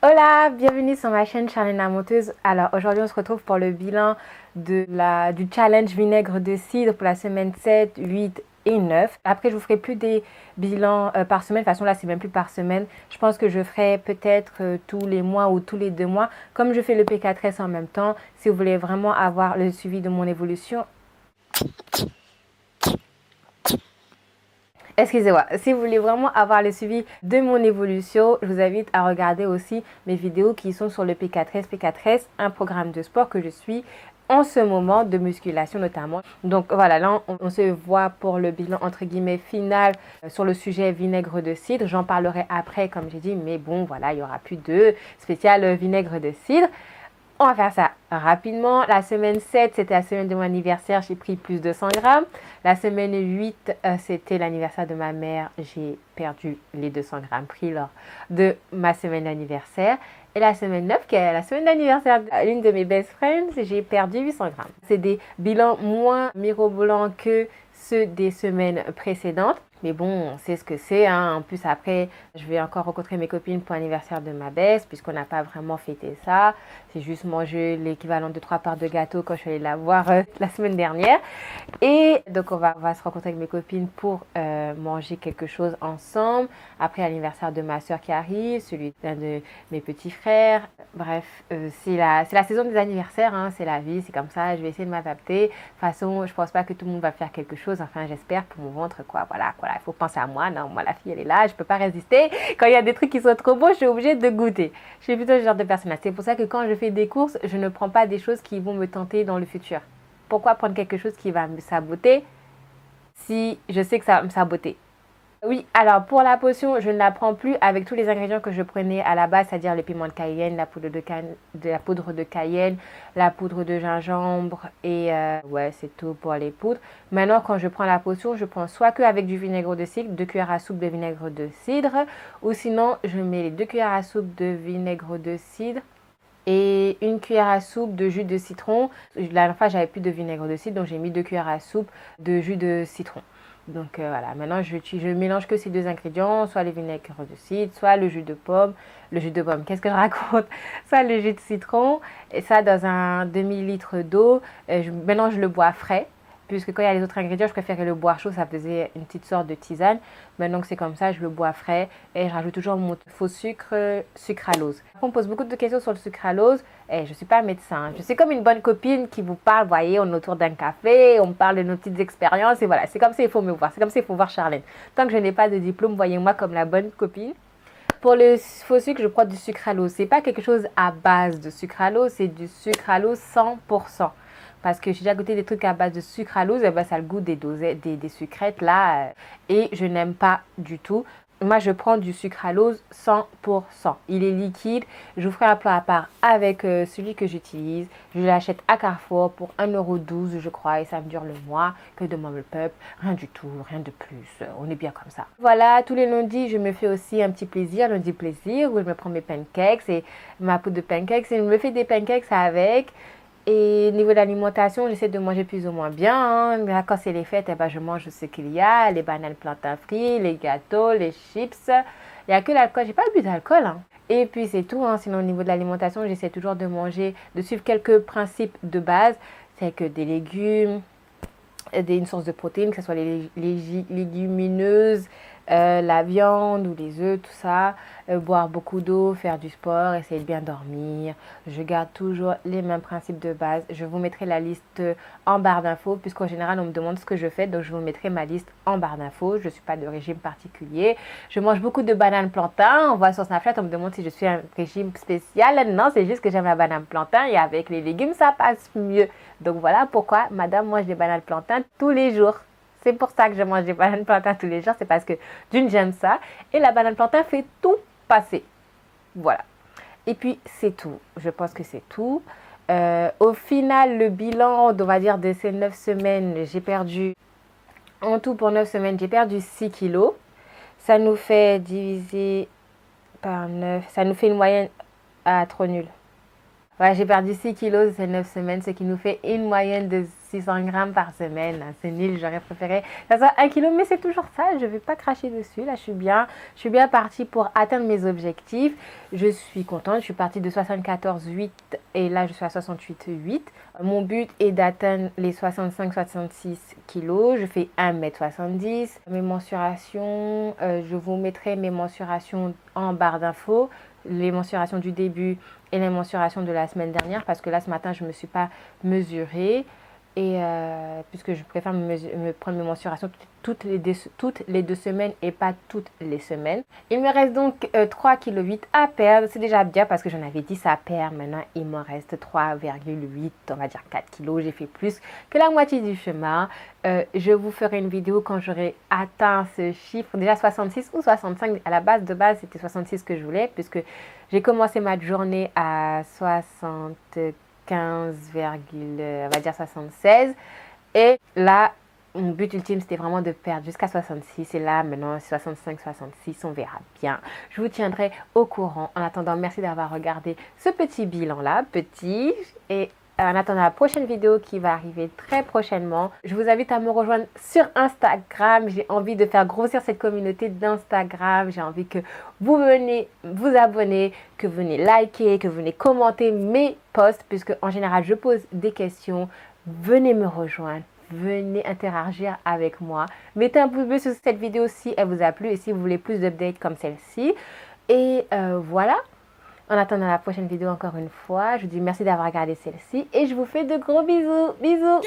Hola, bienvenue sur ma chaîne Charlène la Monteuse. Alors aujourd'hui on se retrouve pour le bilan du challenge vinaigre de cidre pour la semaine 7, 8 et 9. Après je vous ferai plus des bilans par semaine, de toute façon là c'est même plus par semaine. Je pense que je ferai peut-être tous les mois ou tous les 2 mois. Comme je fais le P4S en même temps, si vous voulez vraiment avoir le suivi de mon évolution. Excusez-moi, si vous voulez vraiment avoir le suivi de mon évolution, je vous invite à regarder aussi mes vidéos qui sont sur le P4S. P4S, un programme de sport que je suis en ce moment, de musculation notamment. Donc voilà, là on se voit pour le bilan entre guillemets final sur le sujet vinaigre de cidre. J'en parlerai après comme j'ai dit, mais bon voilà, il n'y aura plus de spécial vinaigre de cidre. On va faire ça rapidement. La semaine 7, c'était la semaine de mon anniversaire. J'ai pris plus de 100 grammes. La semaine 8, c'était l'anniversaire de ma mère. J'ai perdu les 200 grammes pris lors de ma semaine d'anniversaire. Et la semaine 9, qui est la semaine d'anniversaire d'une de mes best friends, j'ai perdu 800 grammes. C'est des bilans moins mirobolants que ceux des semaines précédentes. Mais bon, on sait ce que c'est. En plus, après, je vais encore rencontrer mes copines pour l'anniversaire de ma best, puisqu'on n'a pas vraiment fêté ça. C'est juste manger l'équivalent de 3 parts de gâteau quand je suis allée la voir la semaine dernière. Et donc, on va se rencontrer avec mes copines pour manger quelque chose ensemble. Après, l'anniversaire de ma soeur qui arrive, celui d'un de mes petits frères. Bref, c'est la saison des anniversaires, c'est la vie, c'est comme ça. Je vais essayer de m'adapter. De toute façon, je pense pas que tout le monde va faire quelque chose. Enfin, j'espère pour mon ventre, quoi. Voilà, il faut penser à moi. Non, moi, la fille, elle est là, je peux pas résister. Quand il y a des trucs qui sont trop beaux, je suis obligée de goûter. Je suis plutôt ce genre de personne. C'est pour ça que quand je fais des courses, je ne prends pas des choses qui vont me tenter dans le futur. Pourquoi prendre quelque chose qui va me saboter si je sais que ça va me saboter? Oui, alors pour la potion, je ne la prends plus avec tous les ingrédients que je prenais à la base, c'est-à-dire le piment de cayenne, la poudre de cayenne, la poudre de gingembre et ouais, c'est tout pour les poudres. Maintenant, quand je prends la potion, je prends soit que avec du vinaigre de cidre, 2 cuillères à soupe de vinaigre de cidre, ou sinon je mets les 2 cuillères à soupe de vinaigre de cidre et 1 cuillère à soupe de jus de citron. La dernière fois, j'avais plus de vinaigre de cidre, donc j'ai mis 2 cuillères à soupe de jus de citron. Donc voilà, maintenant je mélange que ces 2 ingrédients, soit le vinaigre de cidre, soit le jus de pomme, qu'est-ce que je raconte? Soit le jus de citron, et ça dans un demi-litre d'eau. Maintenant je le bois frais, puisque quand il y a les autres ingrédients, je préférais le boire chaud, ça faisait une petite sorte de tisane. Maintenant que c'est comme ça, je le bois frais et je rajoute toujours mon faux sucralose. On me pose beaucoup de questions sur le sucralose. Je ne suis pas médecin. Je suis comme une bonne copine qui vous parle, vous voyez, on est autour d'un café, on me parle de nos petites expériences et voilà, c'est comme ça il faut me voir, c'est comme ça il faut voir Charlène. Tant que je n'ai pas de diplôme, voyez-moi comme la bonne copine. Pour le faux sucre, je prends du sucralose. C'est pas quelque chose à base de sucralose, c'est du sucralose 100%. Parce que j'ai déjà goûté des trucs à base de sucralose, et ben ça a le goût des sucrètes là, et je n'aime pas du tout. Moi, je prends du sucralose 100%. Il est liquide. Je vous ferai un plat à part avec celui que j'utilise. Je l'achète à Carrefour pour 1,12 €, je crois, et ça me dure le mois. Que demande le peuple? Rien du tout, rien de plus. On est bien comme ça. Voilà, tous les lundis, je me fais aussi un petit plaisir, lundi plaisir, où je me prends mes pancakes et ma poudre de pancakes. Et je me fais des pancakes avec. Et niveau de l'alimentation, j'essaie de manger plus ou moins bien. Quand c'est les fêtes, je mange ce qu'il y a. Les bananes plantains frites, les gâteaux, les chips. Il n'y a que l'alcool. J'ai pas bu d'alcool. Et puis c'est tout. Sinon au niveau de l'alimentation, j'essaie toujours de manger, de suivre quelques principes de base. C'est que des légumes, une source de protéines, que ce soit les légumineuses, la viande ou les œufs, tout ça, boire beaucoup d'eau, faire du sport, essayer de bien dormir. Je garde toujours les mêmes principes de base. Je vous mettrai la liste en barre d'infos, puisqu'en général on me demande ce que je fais, donc je vous mettrai ma liste en barre d'infos. Je ne suis pas de régime particulier. Je mange beaucoup de bananes plantain. On voit sur Snapchat, on me demande si je suis un régime spécial. Non, c'est juste que j'aime la banane plantain et avec les légumes ça passe mieux. Donc voilà pourquoi madame mange des bananes plantain tous les jours. C'est pour ça que je mange des bananes plantain tous les jours. C'est parce que d'une, j'aime ça. Et la banane plantain fait tout passer. Voilà. Et puis, c'est tout. Je pense que c'est tout. Au final, le bilan, on va dire, de ces 9 semaines, j'ai perdu, en tout pour 9 semaines, j'ai perdu 6 kilos. Ça nous fait diviser par 9. Ça nous fait une moyenne trop nulle. Ouais, j'ai perdu 6 kilos ces 9 semaines, ce qui nous fait une moyenne de 600 grammes par semaine. C'est nul, j'aurais préféré que ça soit 1 kilo, mais c'est toujours ça. Je ne vais pas cracher dessus. Là, je suis bien partie pour atteindre mes objectifs. Je suis contente. Je suis partie de 74,8 et là, je suis à 68,8. Mon but est d'atteindre les 65-66 kilos. Je fais 1m70. Mes mensurations, je vous mettrai mes mensurations en barre d'infos. Les mensurations du début et les mensurations de la semaine dernière parce que là ce matin je ne me suis pas mesurée et puisque je préfère me prendre mes mensurations toutes les 2 semaines et pas toutes les semaines. Il me reste donc 3,8 kg à perdre, c'est déjà bien parce que j'en avais 10 à perdre, maintenant il m'en reste 3,8, on va dire 4 kg, j'ai fait plus que la moitié du chemin. Je vous ferai une vidéo quand j'aurai atteint ce chiffre, déjà 66 ou 65, à la base de base c'était 66 que je voulais puisque j'ai commencé ma journée à 75, on va dire 76 et là mon but ultime c'était vraiment de perdre jusqu'à 66 et là maintenant 65, 66, on verra bien. Je vous tiendrai au courant. En attendant, merci d'avoir regardé ce petit bilan là, petit, et en attendant la prochaine vidéo qui va arriver très prochainement, je vous invite à me rejoindre sur Instagram. J'ai envie de faire grossir cette communauté d'Instagram. J'ai envie que vous venez vous abonner, que vous venez liker, que vous venez commenter mes posts, puisque en général je pose des questions. Venez me rejoindre. Venez interagir avec moi. Mettez un pouce bleu sur cette vidéo si elle vous a plu et si vous voulez plus d'updates comme celle-ci. Et voilà. En attendant la prochaine vidéo, encore une fois, je vous dis merci d'avoir regardé celle-ci et je vous fais de gros bisous. Bisous!